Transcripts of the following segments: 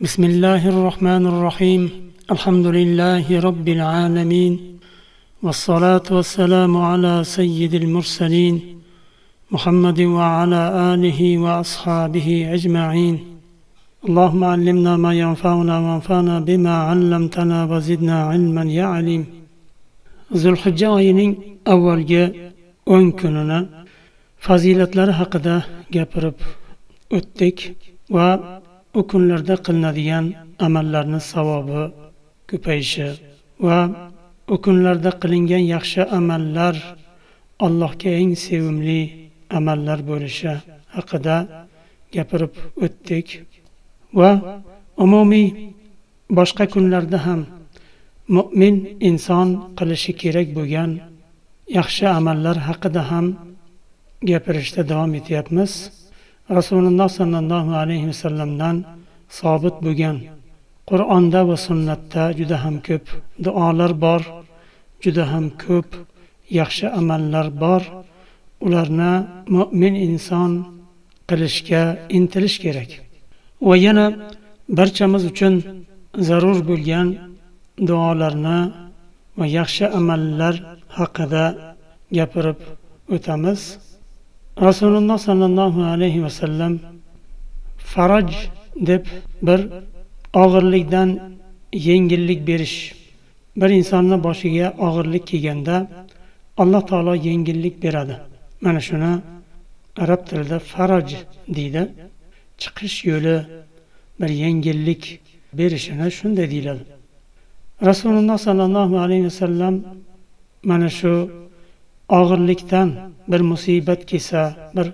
بسم الله الرحمن الرحيم الحمد لله رب العالمين والصلاة والسلام على سيد المرسلين محمد وعلى آله وأصحابه أجمعين اللهم علمنا ما ينفعنا وانفعنا بما علمتنا وزدنا علما يا عليم. Zulhijja oyining avvalgi 10 kunini fazilatlari haqida gapirib o'tdik va o kunlarda qilinadigan amallarning savobi ko'payishi va o kunlarda qilingan yaxshi amallar Allohga eng sevimli amallar bo'lishi haqida gapirib o'tdik va umumiy boshqa kunlarda ham mu'min inson qilishi kerak bo'lgan yaxshi amallar haqida ham gapirishda davom etyapmiz. Rasululloh sallallohu alayhi vasallamdan sobit bo'lgan Qur'onda va sunnatda juda ham ko'p duolar bor, juda ham ko'p yaxshi amallar bor. Ularni mu'min inson qilishga intilish kerak. Va yana barchamiz uchun zarur bo'lgan duolarni va yaxshi amallar haqida gapirib o'tamiz. Rasululloh sallallohu alayhi vasallam faraj deb bir og'irlikdan yengillik berish, bir insonning boshiga og'irlik kelganda Alloh taolo yengillik beradi. Mana shuni arab tilida faraj deydi. Chiqish yo'li, bir yengillik berishini shunday deyiladi. Rasululloh sallallohu alayhi vasallam mana shu og'irlikdan bir musibat kelsa, bir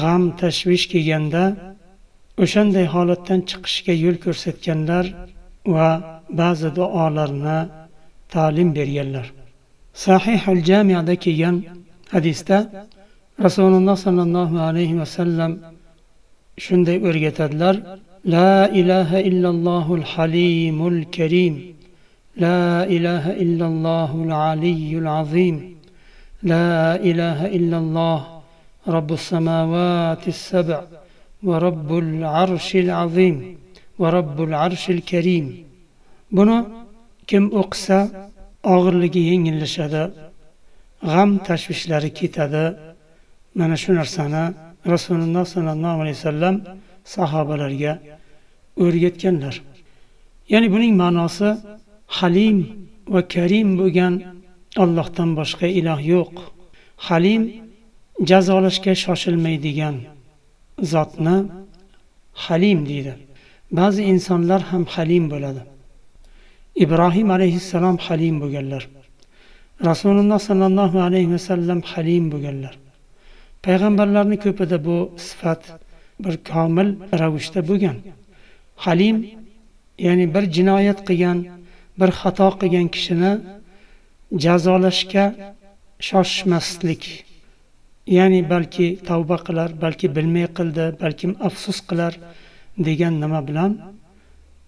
g'am, tashvish kelganda o'shanday holatdan chiqishga yo'l ko'rsatganlar va ba'zi duolarni ta'lim berganlar. Sahih al-Jami'da kelgan hadisda Rasululloh sallallohu alayhi vasallam shunday o'rgatadilar: La ilaha illallohul halimul karim, la ilaha illallohul aliyyul azim, la ilaha illalloh rabbus samawatis sab' va rabbul arshil azim va rabbul arshil karim. Buni kim o'qisa og'irligi yengillashadi, g'am tashvishlari ketadi. Mana shu narsani Rasululloh sallallohu alayhi vasallam sahobalarga o'rgatganlar. Ya'ni buning ma'nosi Halim va Karim bo'lgan Allohdan boshqa iloh yo'q. Halim jazolashga shoshilmaydigan zotni Halim deydi. Ba'zi insonlar ham Halim bo'ladi. Ibrohim alayhissalom Halim bo'lganlar. Rasululloh sallallohu alayhi vasallam Halim bo'lganlar. Payg'ambarlarning ko'pida bu sifat bir komil ravishda bo'lgan. Halim ya'ni bir jinoyat qilgan, bir xato qilgan kishini jazolashga shoshmaslik. Ya'ni balki tavba qilar, balki bilmay qildi, balki afsus qilar degan nima bilan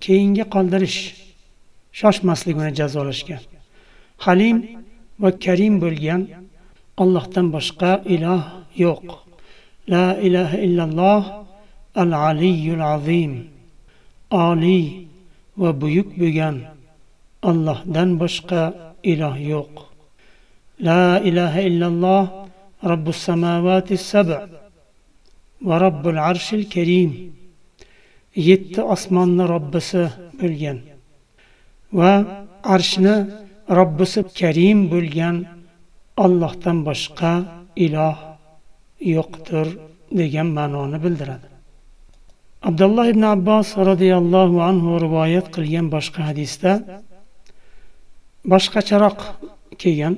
keyinga qoldirish, shoshmaslik uni jazolashga. Halim va Karim bo'lgan Allohdan boshqa iloh yo'q. La ilaha illalloh al-aliyyul azim. Oliy va buyuk bo'lgan Allohdan boshqa iloh yo'q. La ilaha illalloh rabbus samawatis sab' va rabbul arshil karim. 7 osmonni Robbisi bo'lgan va arshni Robbisi Karim bo'lgan Allohdan boshqa iloh yo'qdir degan ma'noni bildiradi. Abdullah ibn Abbos radhiyallohu anhu rivoyat qilgan boshqa hadisda boshqacharoq kelgan: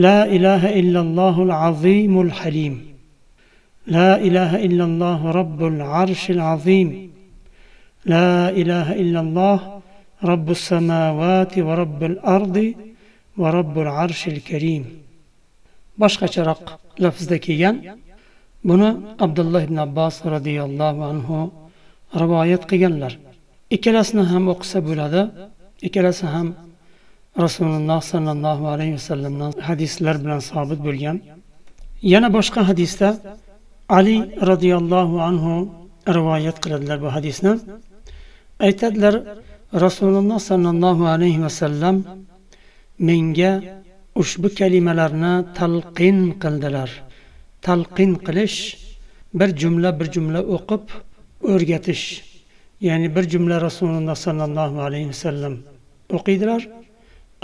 La ilaha illallohul azimul halim, la ilaha illalloh rabbul arshil azim, la ilaha illalloh rabbus samawati va rabbul ardi va rabbul arshil karim. Boshqacharoq lafzda kelgan. Buni Abdullah ibn Abbos radhiyallohu anhu rivoyat qilganlar. Ikkalasini ham o'qisa bo'ladi. Ikkalasi ham Rasululloh sallallohu alayhi vasallamdan hadislar bilan sabit bo'lgan. Yana boshqa hadisda Ali radhiyallohu anhu rivoyat qiladilar bu hadisni. Aytadilar, Rasululloh sallallohu alayhi vasallam menga ushbu kalimalarni talqin qildilar. Talqin qilish, bir jumla o'qib o'rgatish. Ya'ni bir jumla Rasululloh sallallohu alayhi vasallam o'qiydilar.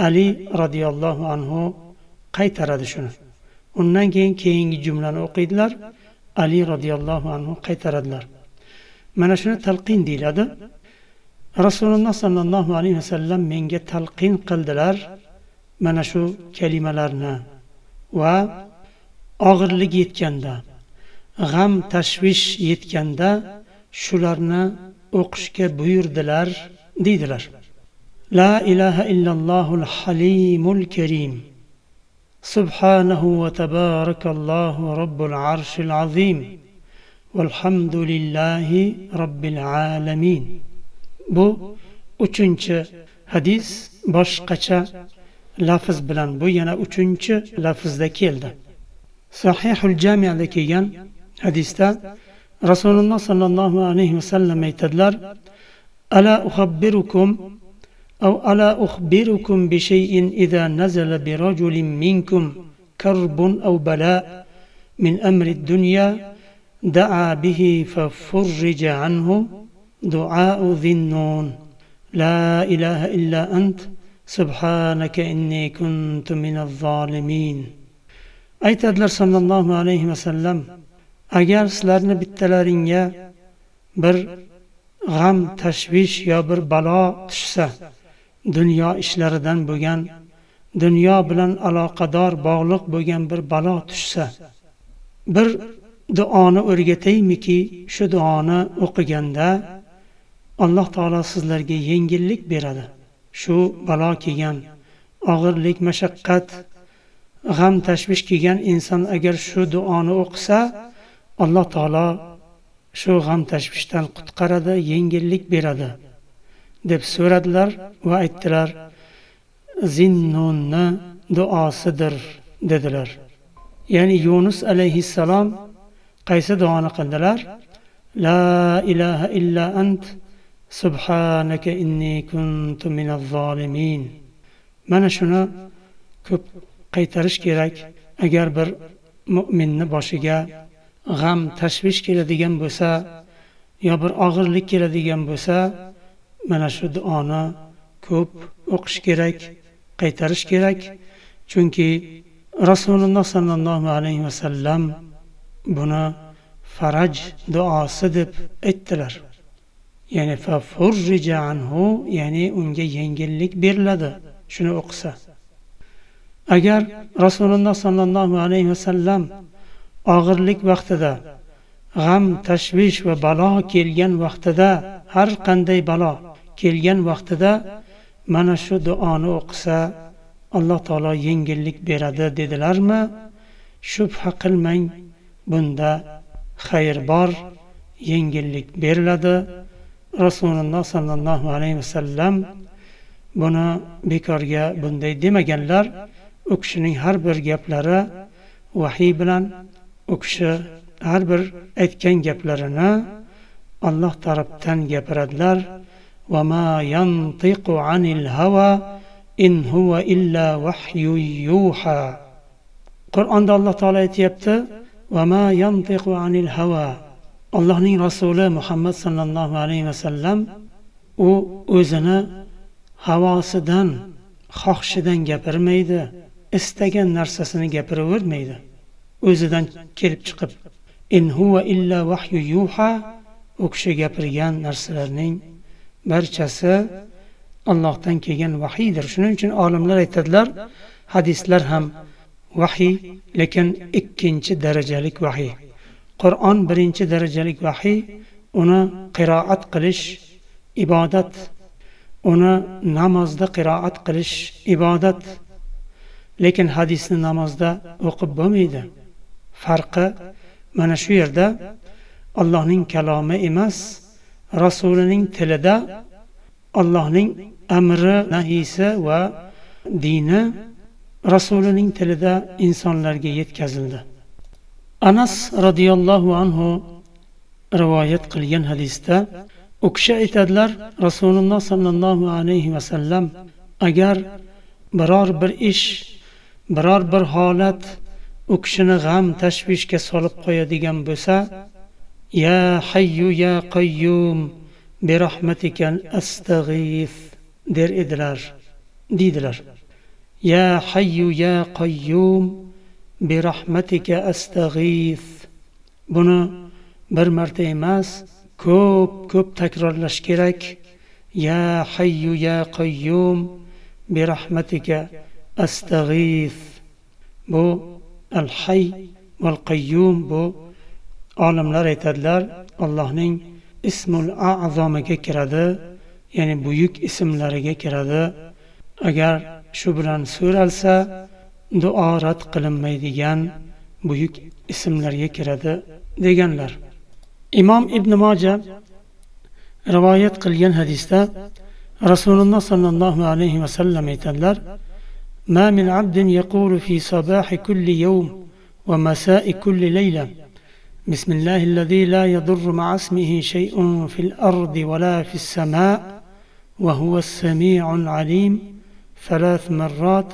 Ali radhiyallohu anhu qaytaradi shuni. Undan keyin keyingi jumlani o'qiydilar. Ali radhiyallohu anhu qaytaradilar. Mana shuni talqin deyiladi. Rasululloh sallallohu alayhi vasallam menga talqin qildilar mana shu kalimalarni va og'irlik yetganda, g'am tashvish yetganda shularni o'qishga buyurdilar deydilar. La ilaha illallohul halimul karim. Subhanahu va tabarakallohu robbul arshil azim. Valhamdulillahi robbil alamin. Bu 3-hadis boshqacha lafz bilan, bu yana 3-lafzda keldi. Sahihul Jami'da kelgan hadisda Rasululloh sallallohu alayhi vasallam aytadilar: "Ala ukhbirukum ala ukhbirukum bi shay'in idha nazala bi rajulin minkum karbun aw bala min amri ad-dunya da'a bihi fa furrija anhu du'a'u dhin-nun la ilaha illa ant subhanaka inni kuntu minaz zolimin." Aytadilar sallallohu alayhi vasallam, agar sizlarni bittalaringga bir g'am, tashvish yo bir balo tushsa, dunyo ishlaridan bo'lgan, dunyo bilan aloqador bog'liq bo'lgan bir balo tushsa, bir duoni o'rgataymiki, shu duoni o'qiganda Alloh taolo sizlarga yengillik beradi. Shu balo kelgan, og'irlik, mashaqqat, g'am tashvish kelgan inson agar shu duoni o'qisa, Alloh taolo shu g'am tashvishdan qutqaradi, yengillik beradi deb so'radilar va aytdilar, Zinnunni duosidir dedilar. Ya'ni Yunus alayhissalom qaysi duoni qildilar? La ilaha illa ant subhanaka inni kuntu minaz zolimin. Mana shuni ko'p qaytarish kerak. Agar bir mu'minni boshiga g'am, tashvish keladigan bo'lsa, yo bir og'irlik keladigan bo'lsa, mana shu duoni ko'p o'qish kerak, qaytarish kerak. Chunki Rasululloh sallallohu alayhi vasallam buni faraj duosi deb aytdilar. Ya'ni fa furrija anhu, ya'ni unga yengillik beriladi shuni o'qisa. Agar Rasululloh sallallohu alayhi vasallam og'irlik vaqtida, g'am, tashvish va balo kelgan vaqtida, har qanday balo kelgan vaqtida mana shu duoni o'qisa, Alloh taolo yengillik beradi dedilarmi? Shubha qilmang, bunda xayr bor, yengillik beriladi. Rasululloh sallallohu alayhi vasallam buni bekorga bunday demaganlar. U kishining har bir gaplari vahiy bilan, u kishi har bir aytgan gaplarini Alloh tarafdan gapiradilar. Va ma yantiqu anil hawa in huwa illa wahyu yuha. Qur'onda Alloh taolo aytayapti, va ma yantiqu anil hawa. Allohning rasuli Muhammad sallallohu alayhi vasallam u o'zini havosidan, xohishidan gapirmaydi, istagan narsasini gapiravermaydi. O'zidan kelib chiqib, in huwa illa wahyu yuha, u kishi gapirgan narsalarning barchasi Allohdan kelgan vahiydir. Shuning uchun olimlar aytadilar, hadislar ham vahiy, lekin 2-darajalik vahiy. Qur'on 1-darajalik vahiy, uni qiroat qilish ibodat, uni namozda qiroat qilish ibodat. Lekin hadisni namozda o'qib bo'lmaydi. Farqi mana shu yerda. Allohning kalomi emas, rasulining tilida Allohning amri, nahiysi va dini rasulining tilida insonlarga yetkazildi. Anas radhiyallohu anhu rivoyat qilgan hadisda u kishi aytadilar, Rasululloh sollallohu alayhi vasallam agar biror bir ish, biror bir holat u kishini g'am tashvishga solib qo'yadigan bo'lsa, ya hayyu ya qayyum bi rahmatikal astaghith der edilar, deydilar. Ya hayyu ya qayyum bi rahmatika astaghith. Buni bir marta emas, ko'p takrorlash kerak. Ya hayyu ya qayyum bi rahmatika astaghith. Bu al-hayy val qayyum, bu olimlar aytadilar, Allohning ismul a'zomiga kiradi, ya'ni buyuk ismlariga kiradi. Agar shu bilan so'ralsa, duo rad qilinmaydigan buyuk ismlarga kiradi deganlar. Imom Ibn Moja rivoyat qilgan hadisda Rasululloh sallallohu alayhi vasallam aytadilar: "Ma min 'abdin yaqulu fi sabahi kulli yawm wa masa'i kulli layla Bismillahillazi la yadurru ma'a ismihi shay'un fil ardi wa la fis sama' wa huwa as-sami'ul 'alim thalath marrat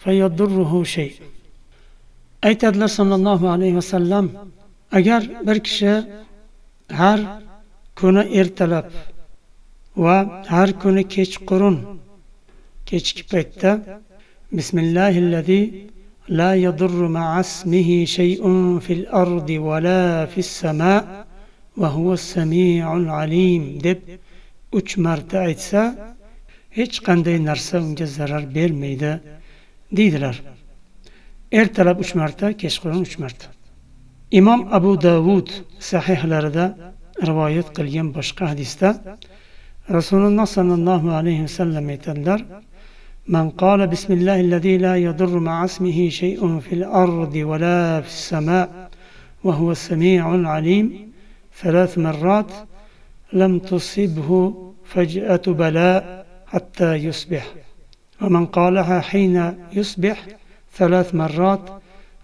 fayadurruhu shay." Aytadilar sallallohu alayhi vasallam, agar bir kishi har kuni ertalab va har kuni kechqurun, kechki paytda Bismillahillazi la yadurru ma'a ismihi shay'un fil ardi wa la fis sama' va huwa as-sami'ul 'alim deb 3 marta aytsa, hech qanday narsa unga zarar bermaydi deydilar. Ertalab 3 marta, kechqurun 3 marta. Imom Abu Davud sahihlarida rivoyat qilgan boshqa hadisda Rasululloh sallallohu alayhi vasallam aytadilar: "Man qala bismillahillazi la yadurru ma'a ismihi shay'un fil ardi wa la fis sama' wa huwa as-sami'ul 'alim thalath marrat lam tusibhu faj'atu bala' hatta yusbih. Wa man qalaha hina yusbih ثلاث مرات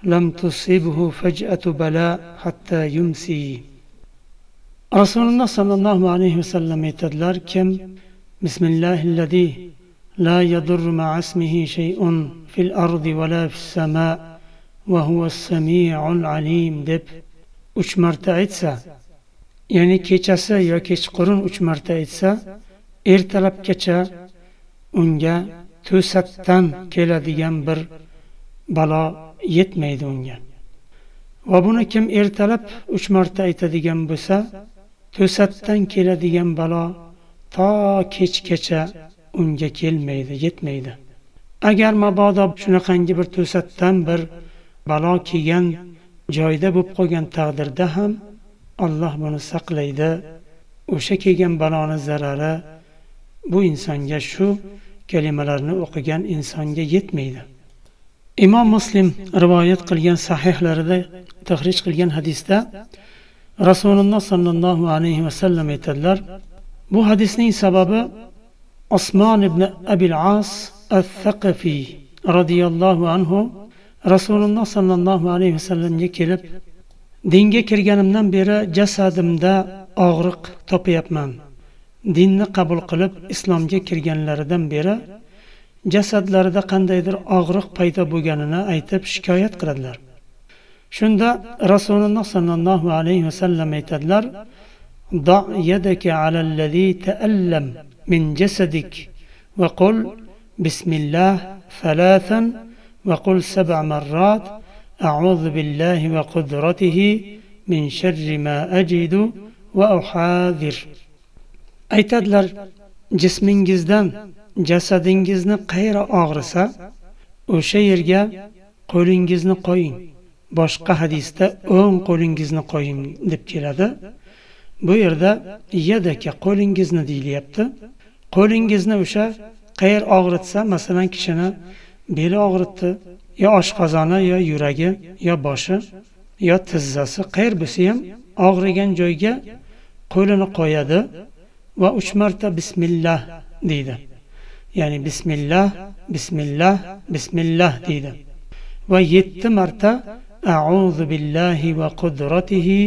لم تصيبه فجأة بلاء حتى يمسي." Rasululloh sallallohu alayhi vasallam aytadilar, kim Bismillahillazi la yadurru ma'a ismihi shay'un fil ardi wa la fis sama' va huwa as-sami'ul 'alim deb 3 marta aytsa, ya'ni kechasi yo kechqurun 3 marta aytsa, ertalabgacha unga to'satdan keladigan bir balo yetmaydi unga. Va buni kim ertalab 3 marta aytadigan bo'lsa, to'satdan keladigan balo to kechgacha unga kelmaydi, yetmaydi. Agar mabodo shunaqangi bir to'satdan bir balo kelgan joyda bo'lib qolgan taqdirda ham Alloh buni saqlaydi. O'sha kelgan baloni zarari bu insonga, shu kalimalarni o'qigan insonga yetmaydi. Imom Muslim rivoyat qilgan sahihlarida tahrij qilgan hadisda Rasululloh sallallohu alayhi vasallam aytadilar, bu hadisning sababi Osmon ibn Abil As al-Thaqafi radhiyallohu anhu Rasululloh sallallohu alayhi vasallamga kelib, dinga kirganimdan beri jasadimda og'riq topayapman. Dinni qabul qilib islomga kirganlaridan beri jasadlarida qandaydir og'riq paydo bo'lganini aytib shikoyat qiladilar. Shunda Rasululloh sallallohu alayhi vasallam aytadilar: "Da' yadaka 'alallazi ta'allam min jasadik va qul bismillah thalathan va qul 7 marrat a'udhu billahi va qudratihi min sharri ma ajidu va uhadir." Aytadilar, jismingizdan, jasadingizni qayeri og'risa, o'sha yerga qo'lingizni qo'ying. Boshqa hadisda o'ng qo'lingizni qo'ying deb keladi. Bu yerda yadaka qo'lingizni deyilyapti. Qo'lingizni o'sha qayer og'ritsa, masalan kishini beli og'ritdi, yo oshqozoni, yo yuragi, yo boshi, yo tizzasi, qayer bo'lsa ham og'rigan joyga qo'lini qo'yadi va 3 marta bismillah deydi. Ya'ni bismillah, bismillah, bismillah deydi. Va 7 marta a'udhu billahi va qudratihi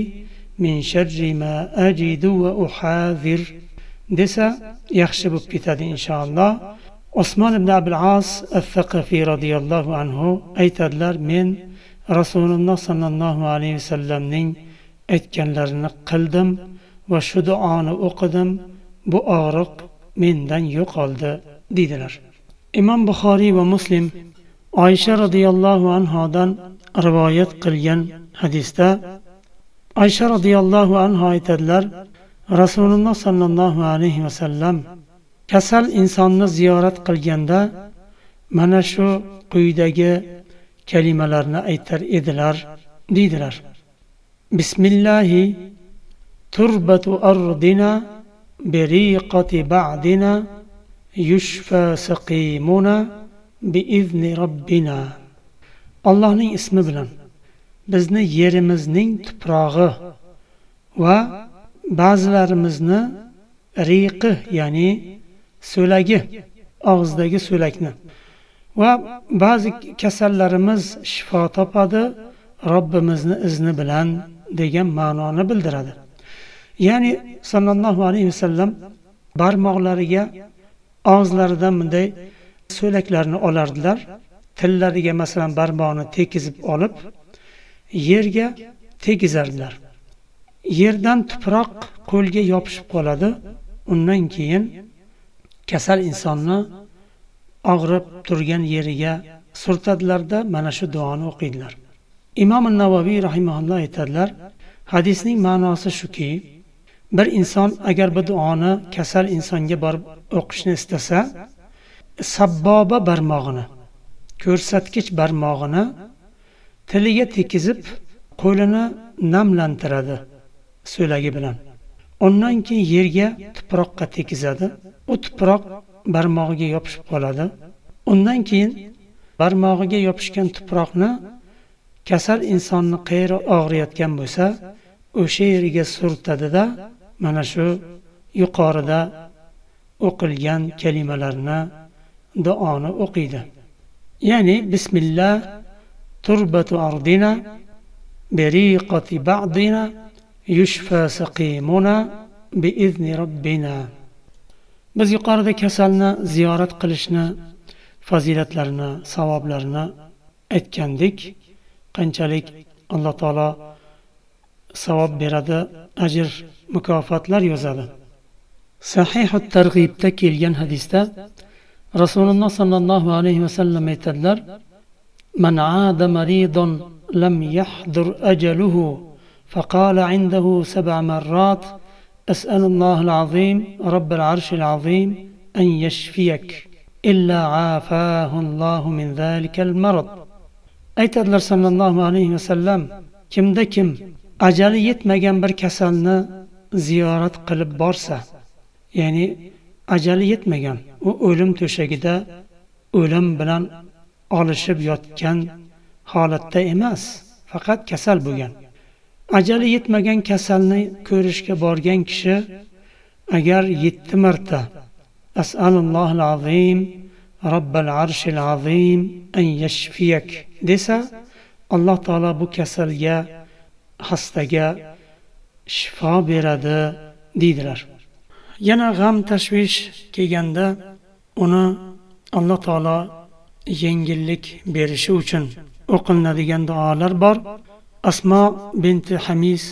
min sharri ma ajidu va uhazir desa yaxshi bo'lib ketadi inshaalloh. Osmon ibn Abul As al-Thaqafi radhiyallohu anhu aytadilar, men Rasululloh sallallohu alayhi vasallamning aytganlarini qildim va shu duoni o'qidim, bu og'riq mendan yo'qoldi dedilar. Imom Buxoriy va Muslim Oysha radhiyallohu anhodan rivoyat qilgan hadisda Oysha radhiyallohu anha aytadilar, Rasululloh sallallohu alayhi vasallam kasal insonni ziyorat qilganda mana shu quyidagi kalimalarni aytar edilar deydilar. Bismillahi turbatu ardina biriqati ba'dina yushfa saqimuna biizni robbina. Allohning ismi bilan bizni yerimizning tuprog'i va ba'zilarimizni riqi, ya'ni so'lagi, og'izdagi so'lakni va ba'zi kasallarimiz shifo topadi Robbimizni izni bilan degan ma'noni bildiradi. Ya'ni sallallohu alayhi vasallam barmoqlariga og'izlaridan bunday so'laklarni olardilar. Tillariga masalan barmoqni tekizib olib yerga tegizardilar. Yerdan tuproq qo'lga yopishib qoladi. Undan keyin kasal insonni og'rib turgan yeriga surtadilarda mana shu duoni o'qiydilar. Imom an-Navoiy rahimahulloh aytadilar, hadisning ma'nosi shuki, bir inson agar bu duoni kasal insonga borib o'qishni istasa, sabboba barmog'ini, ko'rsatkich barmog'ini tiliga tekizib qo'lini namlantiradi so'lagi bilan. Ondan keyin yerga tuproqqa tekizadi. U tuproq barmog'iga yopishib qoladi. Undan keyin barmog'iga yopishgan tuproqni kasal insonni qayeri og'riyotgan bo'lsa, o'sha yeriga surtadi-da, mana shu yuqorida o'qilgan kalimalarni, duoni o'qiydi. Ya'ni bismillah turbatu ardina biriqati ba'dina yushfa saqimuna biizni robbina. Biz yuqorida kasalni ziyorat qilishni fazilatlarini, savoblarini aytgandik. Qanchalik Alloh taolo savob beradi, ajr, mukofotlar yozadi. Sahih at-Targ'ibda kelgan hadisda Rasululloh sallallohu alayhi vasallam aytadilar, man aada maridun lam yahdur ajaluhu faqala indahu 7 marrat as'alulloh al-azim rabbal arshil azim an yashfiyak illa afahu Allohu min zalikal marad. Aytadilar sallallohu alayhi vasallam, kimda kim ajali yetmagan bir kasalni ziyorat qilib borsa, ya'ni ajali yetmagan, u o'lim to'shagida o'lim bilan olishib yotgan holatda emas, faqat kasal bo'lgan. Ajali yetmagan kasalni ko'rishga borgan kishi agar 7 marta as'alullohal azim Rabbal arshil azim an yashfiyak desa, Alloh taolo bu kasalga, hastaga shifo beradi deydilar. Yana g'am tashvish kelganda uni Alloh taolo yengillik berishi uchun o'qilinadigan duolar bor. Asmo binti Hamis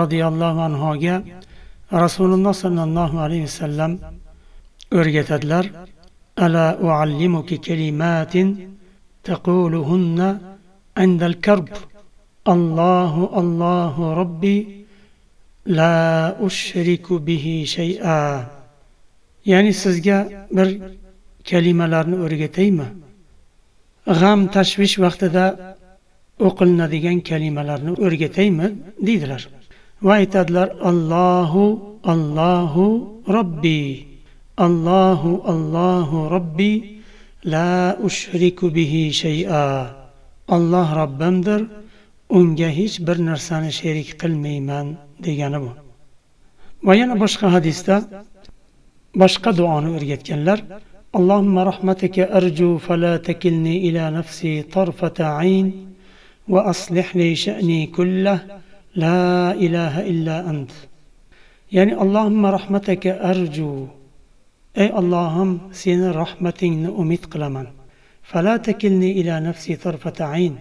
radhiyallohu anhoga Rasululloh sallallohu alayhi vasallam o'rgatadilar. Ala uallimuki kalimatin taquluhunna indal karb. Allahu Allahu Rabbi la ushriku bihi shay'a. Ya'ni sizga bir kalimalarni o'rgataymi? G'am tashvish vaqtida o'qilinadigan kalimalarni o'rgataymi deydilar. Va aytadilar, Allohu Allohu Rabbi. Allohu Allohu Rabbi la ushriku bihi shay'a. Alloh Robbimdir, unga hech bir narsani sherik qilmayman degani bu. Va yana boshqa hadisda boshqa duoni o'rgatganlar. Allohumma rahmataka arju fala takilni ila nafsi tarfata ayn va aslih li sha'ni kullah لا إله إلا أنت. يعني اللهم رحمتك أرجو. أي اللهم سين رحمتك أميت قلما. فلا تكلني إلى نفسي طرفة عين.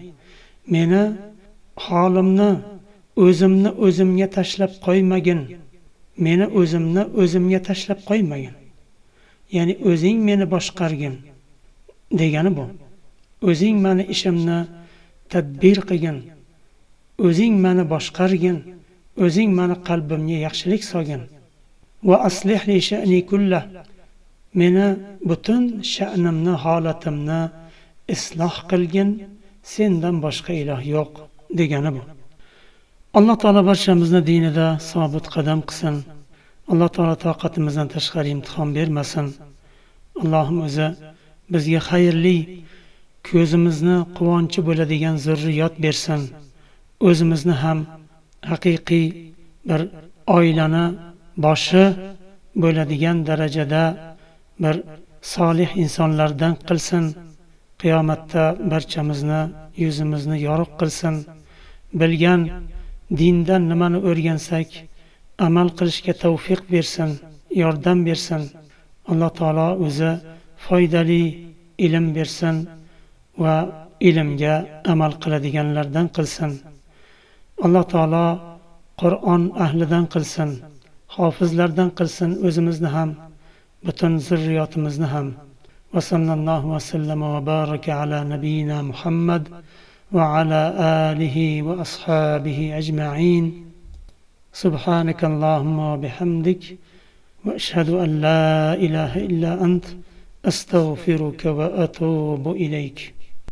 منا حالمنا o'zimni o'zimga tashlab qo'ymagin. Meni o'zimni o'zimga tashlab qo'ymagin. Ya'ni o'zing meni boshqargin degani bu. O'zing meni ishimni tadbir qilgin. O'zing meni boshqargin. O'zing meni qalbimga yaxshilik solgin. Va aslih li sha'ni kullah. Meni butun sha'nimni, holatimni isloh qilgin. Sendan boshqa iloh yo'q degani bu. Alloh taolo barchamizni dinida sobit qadam qilsin. Alloh taolo toqatimizdan tashqari imtihon bermasin. Allohim o'zi bizga xayrli, ko'zimizni quvonchi bo'ladigan zurriyot bersin. O'zimizni ham haqiqiy bir oilani boshi bo'ladigan darajada bir solih insonlardan qilsin. Qiyomatda barchamizni yuzimizni yorug' qilsin. Bilgan dindan nimani o'rgansak, amal qilishga tavfiq bersin, yordam bersin. Alloh taolo o'zi foydali ilm bersin va ilmga amal qiladiganlardan qilsin. Alloh taolo Qur'on ahlidan qilsin, hofizlardan qilsin, o'zimizni ham, butun zurriyotimizni ham. Va sallallohu va sallama va baraka ala nabiyyina Muhammad va ala alihi va ashabihi ajma'in. سبحانك اللهم وبحمدك وأشهد أن لا إله إلا أنت أستغفرك وأتوب إليك.